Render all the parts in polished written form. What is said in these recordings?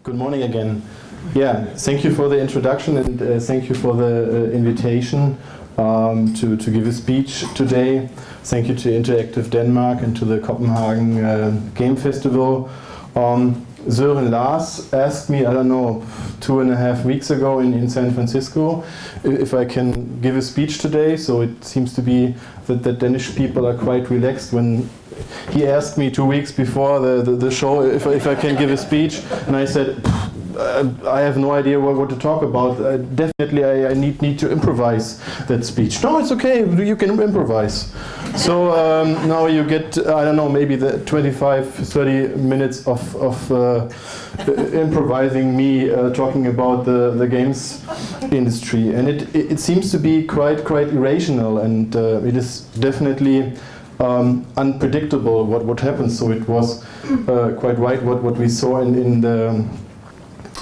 Good morning again. Yeah, thank you for the introduction and thank you for the invitation to give a speech today. Thank you to Interactive Denmark and to the Copenhagen Game Festival. Søren Lars asked me, I don't know, 2.5 weeks ago in San Francisco if I can give a speech today. So it seems to be that the Danish people are quite relaxed when he asked me 2 weeks before the show if I can give a speech, and I said, I have no idea what to talk about. Definitely I need to improvise that speech. No, it's okay, you can improvise. So now you get, I don't know, maybe the 25-30 minutes of improvising me talking about the games industry. And it seems to be quite irrational, and it is definitely unpredictable what happens. So it was quite right what we saw in the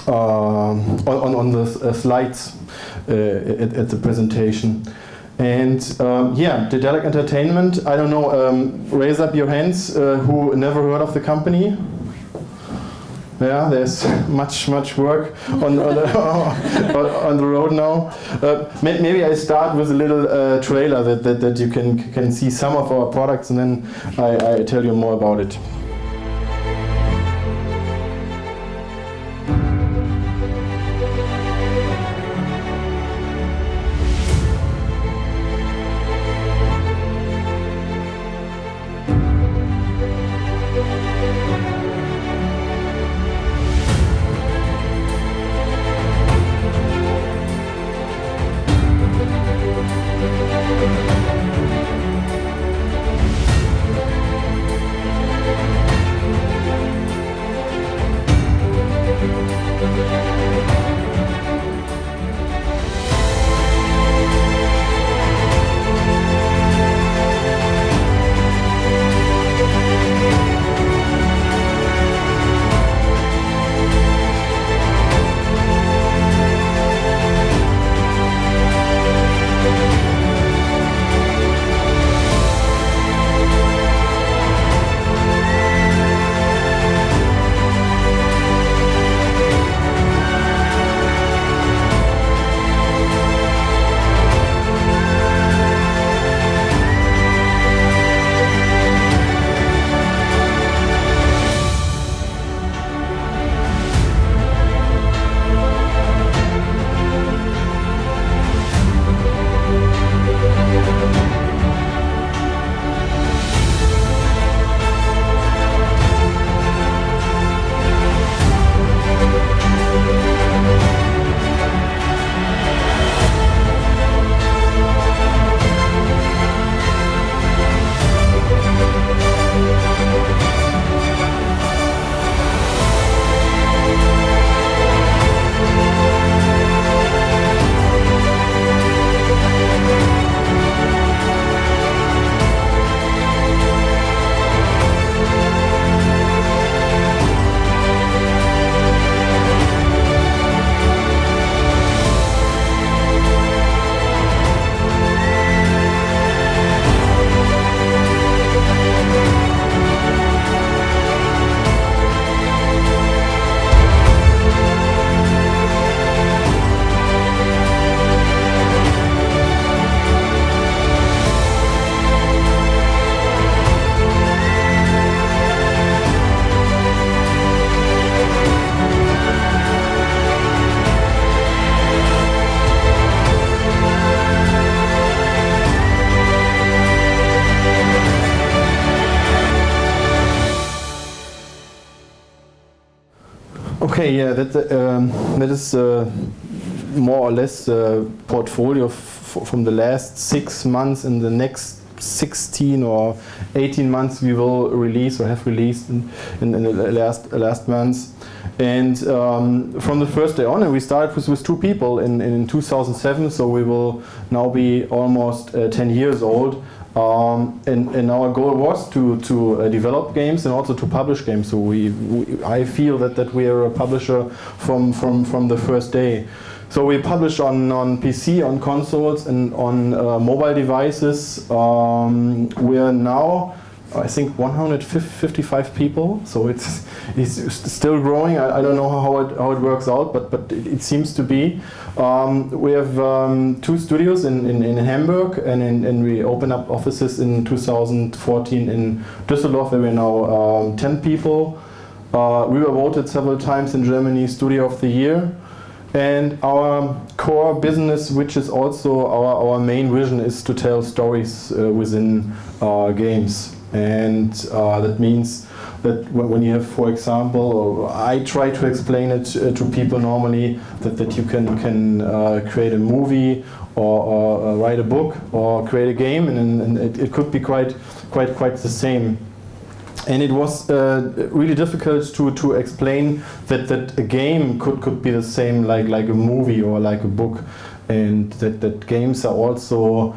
on the slides at the presentation. And yeah, Daedalic Entertainment, I don't know, raise up your hands who never heard of the company. Yeah, there's much work on the road now. Maybe I start with a little trailer that you can see some of our products, and then I tell you more about it. Okay, yeah, that is more or less the portfolio from the last 6 months. In the next 16 or 18 months we will release or have released in the last months. And from the first day on, and we started with 2 people in 2007, so we will now be almost 10 years old. And our goal was to develop games and also to publish games. So I feel that we are a publisher from the first day. So we publish on PC, on consoles, and on mobile devices. We are now I think 155 people, so it's still growing. I don't know how it works out, but it seems to be. We have 2 studios in Hamburg, and we opened up offices in 2014 in Düsseldorf, where we're now 10 people. We were voted several times in Germany Studio of the Year. And our core business, which is also our main vision, is to tell stories within games. And that means that when you have, for example, or I try to explain it to people normally, that you can create a movie or write a book or create a game, and it could be quite the same. And it was really difficult to explain that a game could be the same like a movie or like a book, and that games are also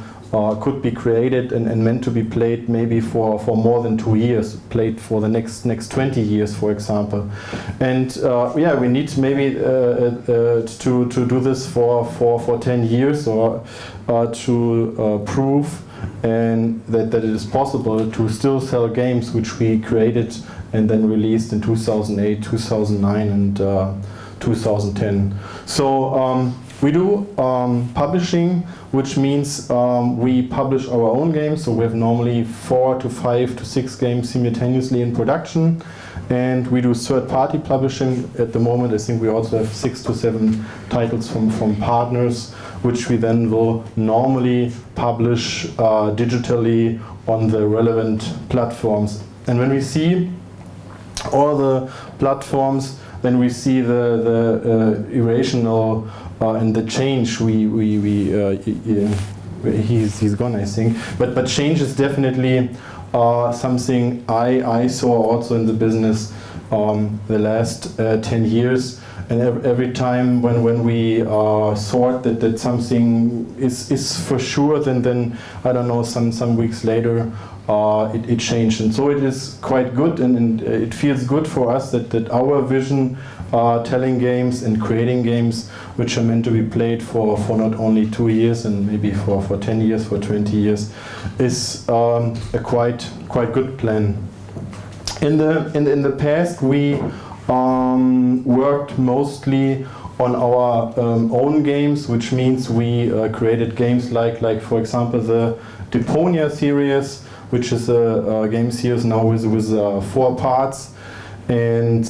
could be created and meant to be played maybe for more than 2 years, played for the next 20 years, for example. And yeah, we need maybe to do this for 10 years or to prove and that it is possible to still sell games which we created and then released in 2008, 2009 and 2010. So we do publishing, which means we publish our own games, so we have normally 4 to 5 to 6 games simultaneously in production, and we do third-party publishing. At the moment, I think we also have 6 to 7 titles from partners, which we then will normally publish digitally on the relevant platforms. And when we see all the platforms, then we see the irrational and the change. He's gone, I think. But change is definitely something I saw also in the business the last 10 years. And every time when we thought that something is for sure, then I don't know, some weeks later it changed. And so it is quite good, and it feels good for us that our vision, telling games and creating games which are meant to be played for not only 2 years and maybe for 10 years, for 20 years, is a quite good plan. In the past, we worked mostly on our own games, which means we created games like for example the Deponia series, which is a game series now with 4 parts. And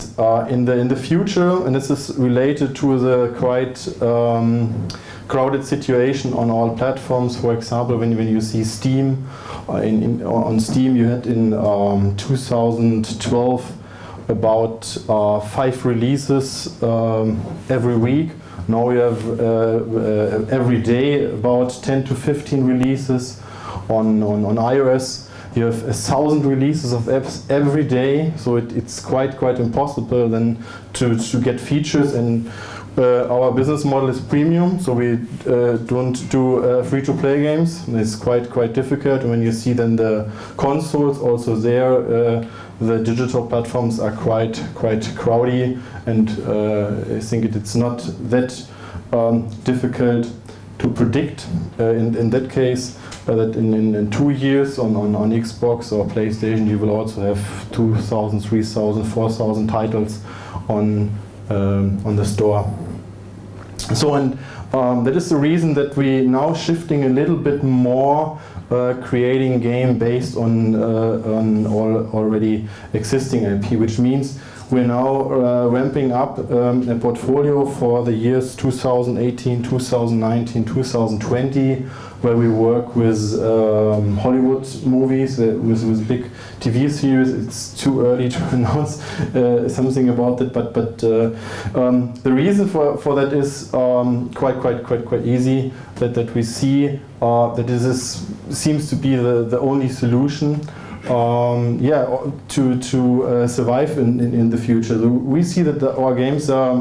in the future, and this is related to the quite crowded situation on all platforms. For example, when you see Steam, on Steam you had in 2012 about 5 releases every week. Now we have every day about 10 to 15 releases on iOS. You have 1,000 releases of apps every day, so it's quite impossible then to get features. And our business model is premium, so we don't do free-to-play games. It's quite difficult. And when you see then the consoles, also there the digital platforms are quite crowded, and I think it's not that difficult to predict in that case. That in 2 years on Xbox or PlayStation you will also have 2,000, 3,000, 4,000 titles on the store. So and that is the reason that we now shifting a little bit more, creating game based on already existing IP, which means we're now ramping up a portfolio for the years 2018, 2019, 2020, where we work with Hollywood movies, with big TV series. It's too early to announce something about it, but the reason for that is quite easy. That we see that this seems to be the only solution. To survive in the future. So we see that our games are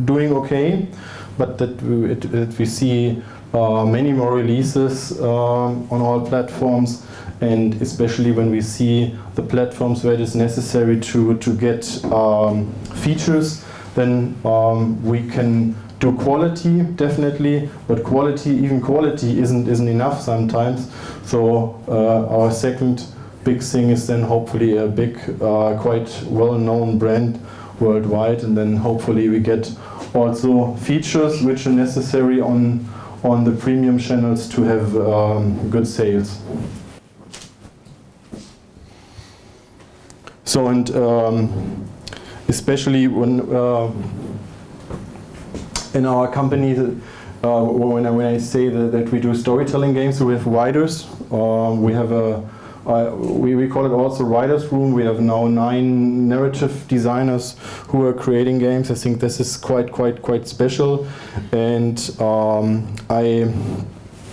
doing okay, but that we see many more releases on all platforms, and especially when we see the platforms where it is necessary to get features, then we can do quality definitely, but quality isn't enough sometimes. So our second big thing is then hopefully a big, quite well-known brand worldwide, and then hopefully we get also features which are necessary on the premium channels to have good sales. So, and especially when in our company, when I say that we do storytelling games, we have writers. We have we call it also writers' room. We have now 9 narrative designers who are creating games. I think this is quite special, and I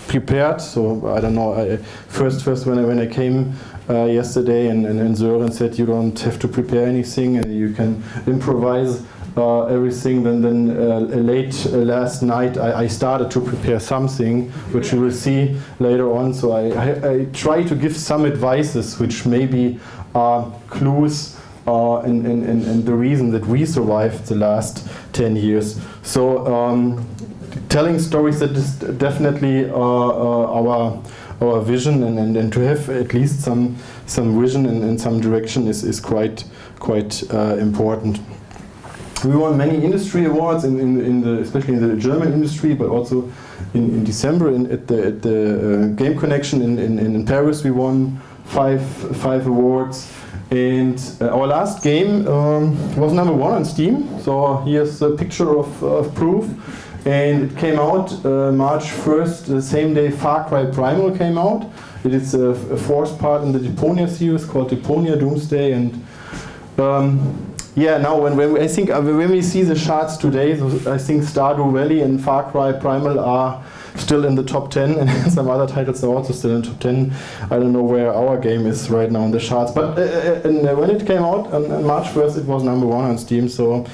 prepared. So I don't know. First when I came yesterday, and Søren said you don't have to prepare anything and you can improvise everything. Then late last night I started to prepare something which you will see later on. So I try to give some advices which maybe are clues in the reason that we survived the last 10 years. So telling stories, that is definitely our vision, and to have at least some vision and some direction is quite important. We won many industry awards especially in the German industry, but also in December at the Game Connection in Paris. We won five awards, and our last game was #1 on Steam. So here's a picture of proof. And it came out March 1st, the same day Far Cry Primal came out. It is a fourth part in the Deponia series called Deponia Doomsday. And yeah, now when we see the charts today, I think Stardew Valley and Far Cry Primal are still in the top 10, and some other titles are also still in the top 10. I don't know where our game is right now in the charts, but when it came out on March 1st, it was #1 on Steam. So,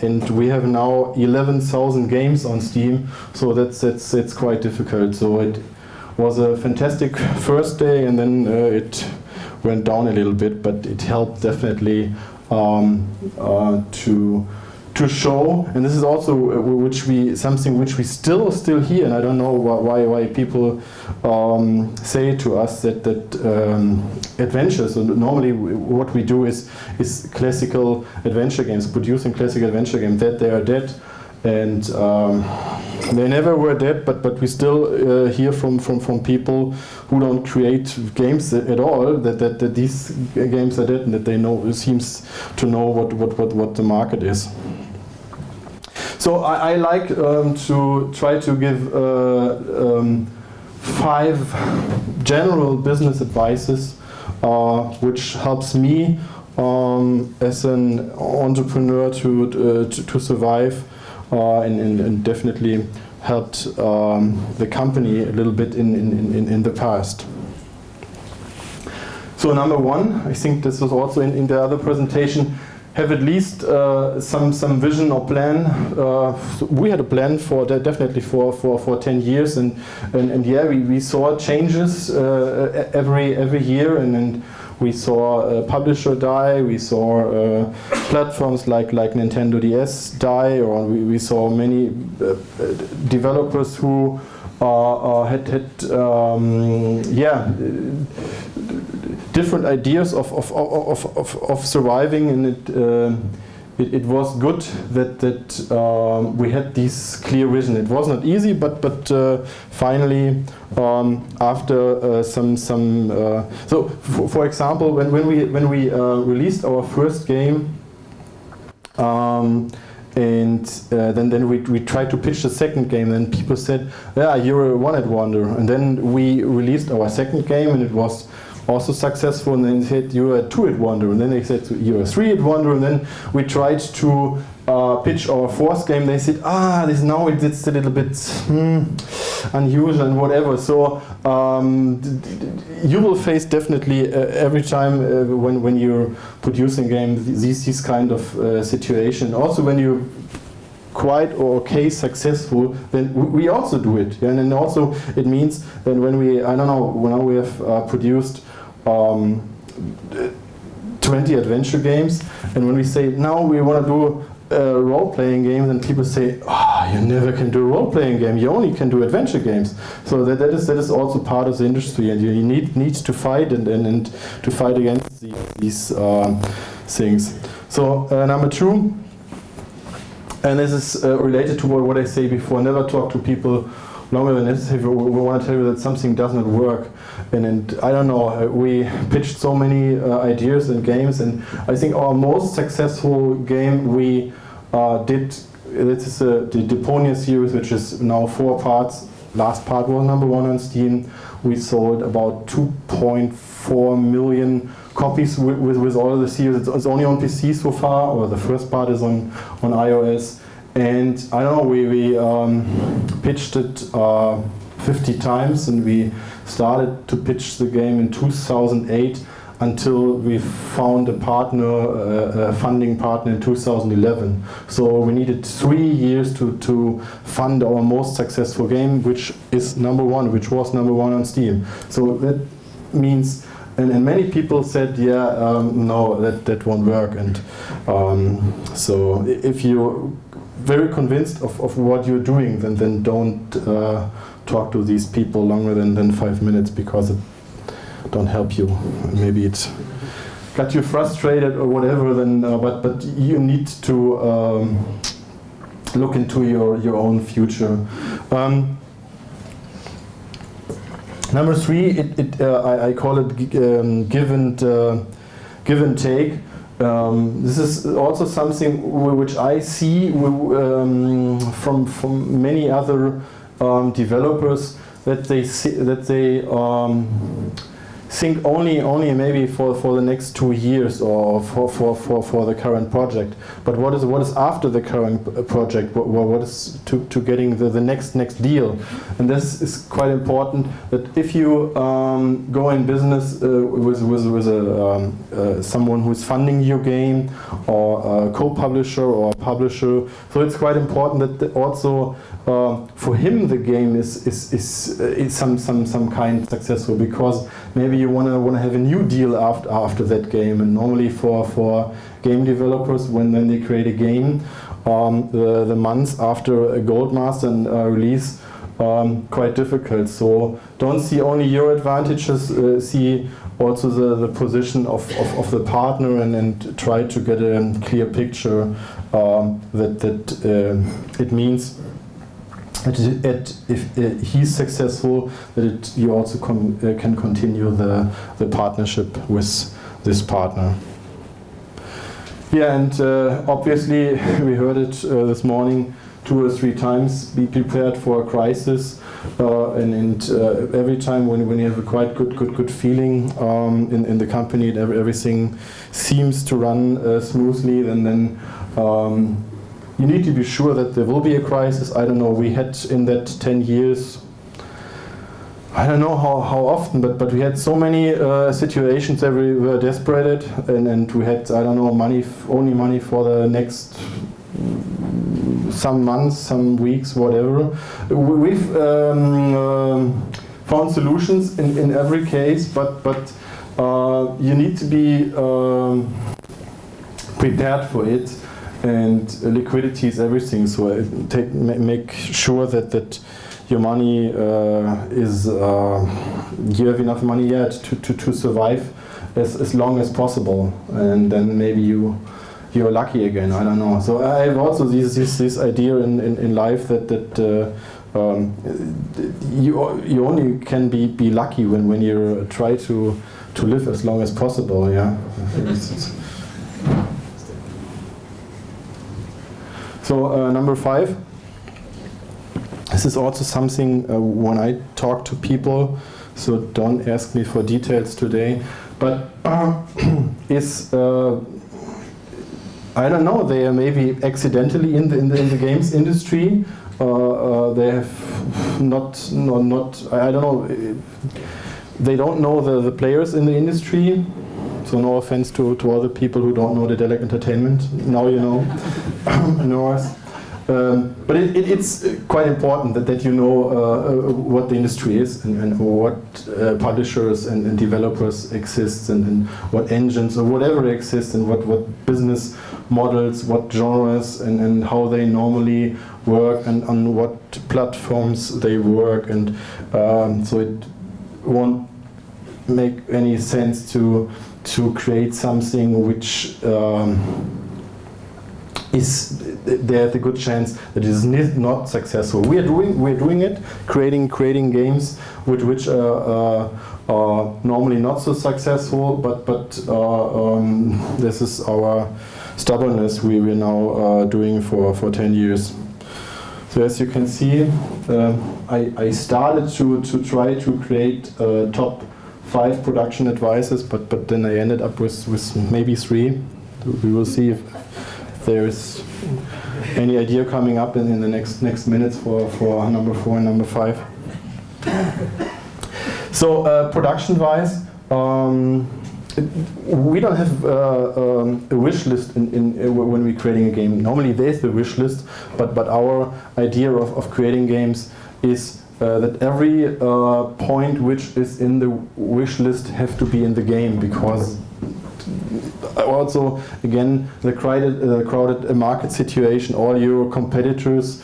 and we have now 11,000 games on Steam. So that's quite difficult. So it was a fantastic first day, and then it went down a little bit, but it helped definitely to show, and this is also something which we still hear, and I don't know why people say to us that adventures. So normally what we do is classical adventure games, producing classical adventure games, that they are dead, and they never were dead, but we still hear from people who don't create games at all that these games are dead, and that they seems to know what the market is. So I like to try to give 5 general business advices which helps me as an entrepreneur to survive, and definitely helped the company a little bit in the past. So #1, I think this was also in the other presentation, have at least some vision or plan. We had a plan for definitely for 10 years, and yeah, we saw changes every year, and we saw a publisher die, we saw platforms like Nintendo DS die, or we saw many developers who had different ideas of surviving, and it was good that we had this clear vision. It was not easy, but finally after some so for example, when we released our first game, and then we tried to pitch the second game, and people said, yeah, you're a one-hit wonder. And then we released our second game, and it was also successful, and then they said you're a two-hit wonder, and then they said you're a three-hit wonder, and then we tried to pitch our fourth game. They said, it's a little bit unusual and whatever. So you will face definitely every time when you're producing games these kind of situation. Also when you're quite okay successful, then we also do it. And then also it means that when we have produced 20 adventure games, and when we say now we want to do role-playing games, and people say, you never can do a role-playing game. You only can do adventure games. So that is also part of the industry, and you need to fight and to fight against these things. So number 2, and this is related to what I say before. Never talk to people longer than necessary. We want to tell you that something does not work. And I don't know, we pitched so many ideas and games, and I think our most successful game we did, this is the Deponia series, which is now 4 parts. Last part was number 1 on Steam. We sold about 2.4 million copies with all of the series. It's only on PC so far, or the first part is on iOS. And I don't know, we pitched it 50 times, and we started to pitch the game in 2008 until we found a partner, a funding partner in 2011. So we needed 3 years to fund our most successful game, which was number 1 on Steam. So that means, and many people said, no, that won't work. And so if you're very convinced of what you're doing, then don't talk to these people longer than 5 minutes, because it don't help you. Maybe it got you frustrated or whatever. Then, but you need to look into your own future. Number 3, I call it give and take. This is also something which I see from many other developers, that they think only maybe for the next 2 years, or for the current project. But what is after the current project? What is to getting the next deal? And this is quite important, that if you go in business with someone who's funding your game, or a co-publisher or a publisher, so it's quite important that also for him the game is some kind successful, because maybe you want to have a new deal after that game. And normally for game developers, when they create a game, the months after a gold master and release, quite difficult. So don't see only your advantages, see also the position of the partner, and try to get a clear picture that it means if he's successful, that you also can continue the partnership with this partner. Yeah, and obviously we heard it this morning 2 or 3 times. Be prepared for a crisis, and every time when you have a quite good feeling in the company, and everything seems to run smoothly, then you need to be sure that there will be a crisis. I don't know, we had in that 10 years, I don't know how often, but we had so many situations that we were desperate, and we had, I don't know, only money for the next some months, some weeks, whatever. We've found solutions in every case, but you need to be prepared for it. And liquidity is everything, so make sure that your money is, you have enough money yet to survive as long as possible, and then maybe you're lucky again. I don't know. So I have also this idea in life that you only can be lucky when you try to live as long as possible. Yeah. So number 5, this is also something when I talk to people, so don't ask me for details today, but is I don't know, they are maybe accidentally in the games industry, they have not I don't know, they don't know the players in the industry. So no offense to other people who don't know the Daedalic Entertainment. Now you know us. But it's quite important that you know what the industry is and what publishers and developers exist and what engines or whatever exists and what business models, what genres and how they normally work and on what platforms they work, and so it won't make any sense to create something which there's a good chance that it is not successful. We're doing it, creating games which are normally not so successful, but this is our stubbornness we're now doing for 10 years. So as you can see, I started to try to create top 5 production advices, but then I ended up with maybe 3. We will see if there's any idea coming up in the next minutes for number 4 and number 5. So production-wise, we don't have a wish list when we're creating a game. Normally there's the wish list, but our idea of creating games is that every point which is in the wish list have to be in the game, because also, again, the crowded market situation, all your competitors,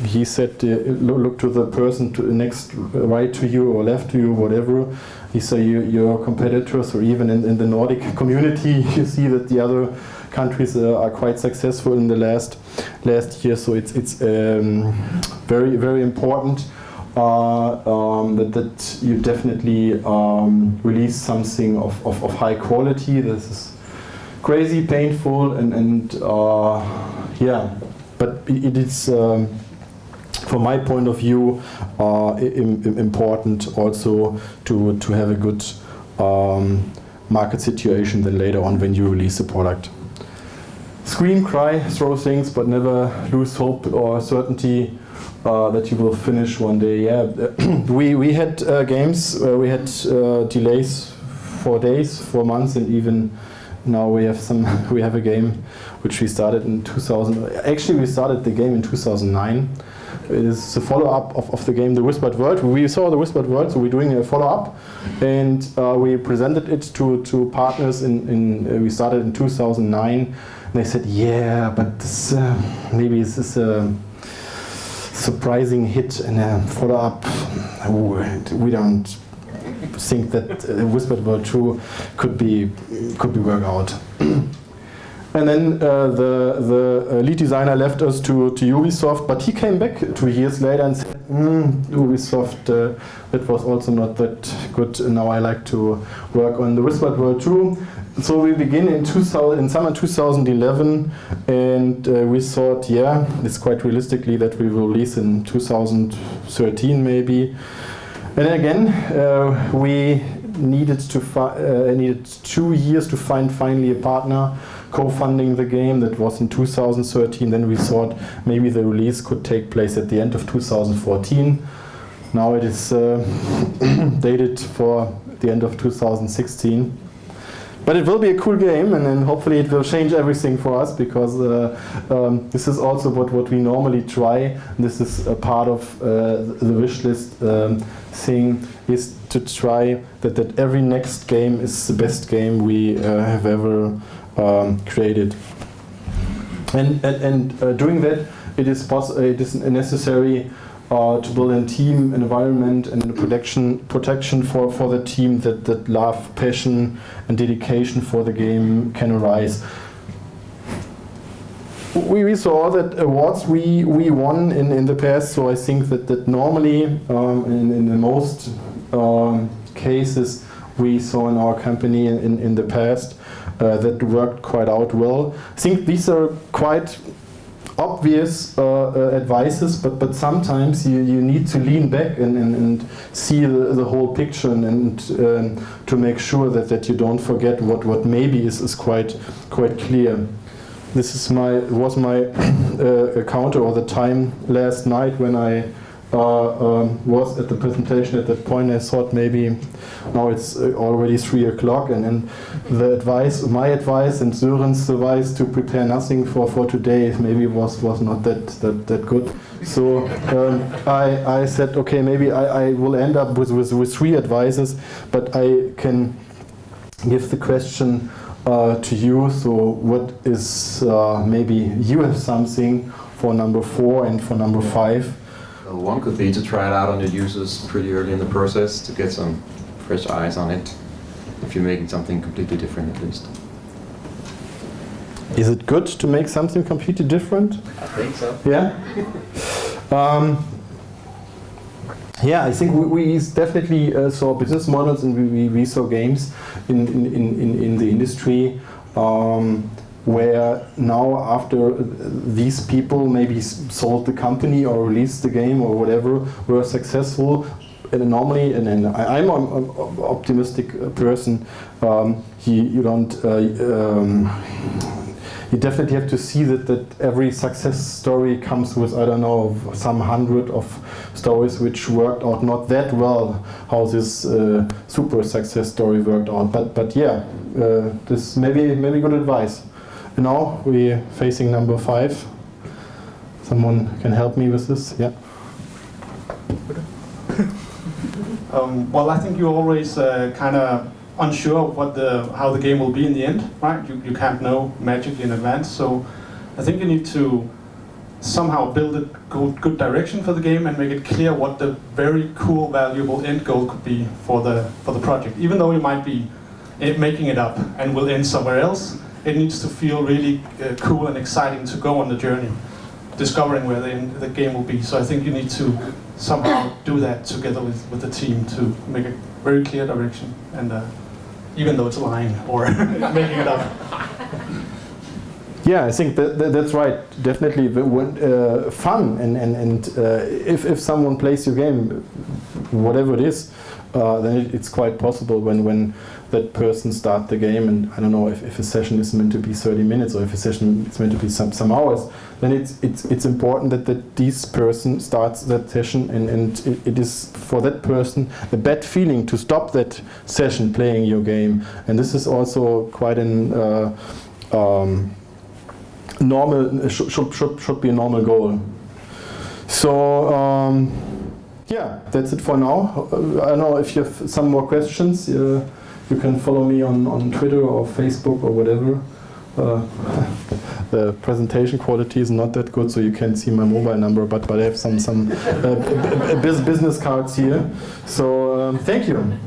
he said, look to the person next, right to you or left to you, whatever. He said your competitors, or even in the Nordic community, you see that the other countries are quite successful in the last year. So it's very, very important that you definitely release something of high quality. This is crazy, painful, and yeah, but it is from my point of view important also to have a good market situation then later on when you release the product. Scream, cry, throw things, but never lose hope or certainty that you will finish one day. Yeah, we had games, we had delays for days, for months, and even now we have a game which we started in 2000. Actually, we started the game in 2009. It is a follow-up of the game The Whispered World. We saw The Whispered World, so we're doing a follow-up, and we presented it to partners. We started in 2009. And they said, yeah, but this, maybe this is a surprising hit and a follow-up. We don't think that Whispered World 2 could be worked out. And then the lead designer left us to Ubisoft, but he came back 2 years later and said, Ubisoft, that was also not that good. Now I like to work on the Whispered World 2. So we begin in summer 2011, and we thought, yeah, it's quite realistically that we will release in 2013 maybe. And again, we needed 2 years to find finally a partner co-funding the game. That was in 2013. Then we thought maybe the release could take place at the end of 2014. Now it is dated for the end of 2016. But it will be a cool game, and then hopefully it will change everything for us, because this is also what we normally try. This is a part of the wishlist thing, is to try that every next game is the best game we have ever created. And doing that, it is necessary to build a team environment and protection for the team, that love, passion and dedication for the game can arise. We saw that awards we won in the past, so I think that normally in the most cases we saw in our company in the past that worked quite out well. I think these are quite obvious advices, but sometimes you need to lean back and see the whole picture and to make sure that you don't forget what maybe is quite clear. This is was my counter or the time last night when I was at the presentation at that point. I thought maybe now it's already 3 o'clock, and then the advice, my advice and Søren's advice to prepare nothing for today maybe was not that good. So I said, okay, maybe I will end up with 3 advices, but I can give the question to you. So what is maybe you have something for number 4 and for number 5? Well, one could be to try it out on your users pretty early in the process to get some fresh eyes on it, if you're making something completely different at least. Is it good to make something completely different? I think so. Yeah? Yeah, I think we definitely saw business models, and we saw games in the industry where now, after these people maybe sold the company or released the game or whatever, were successful. And normally, and I'm an optimistic person, you definitely have to see that every success story comes with, I don't know, some 100 of stories which worked out not that well, how this super success story worked out. But yeah, this maybe good advice. Now we're facing number 5. Someone can help me with this? Yeah. Well, I think you're always kind of unsure of how the game will be in the end, right? You can't know magically in advance, so I think you need to somehow build a good direction for the game and make it clear what the very cool, valuable end goal could be for the project. Even though you might be making it up and will end somewhere else, it needs to feel really cool and exciting to go on the journey, discovering where the game will be. So I think you need to somehow do that together with the team to make a very clear direction, and even though it's lying or making it up. Yeah, I think that's right. Definitely fun, and if someone plays your game, whatever it is, then it's quite possible when that person starts the game, and I don't know if a session is meant to be 30 minutes or if a session is meant to be some hours, then it's important that this person starts that session, and it is for that person a bad feeling to stop that session playing your game, and this is also quite an normal, should be a normal goal. So yeah, that's it for now. I don't know if you have some more questions. You can follow me on Twitter or Facebook or whatever. The presentation quality is not that good, so you can't see my mobile number, but I have some business cards here. So thank you.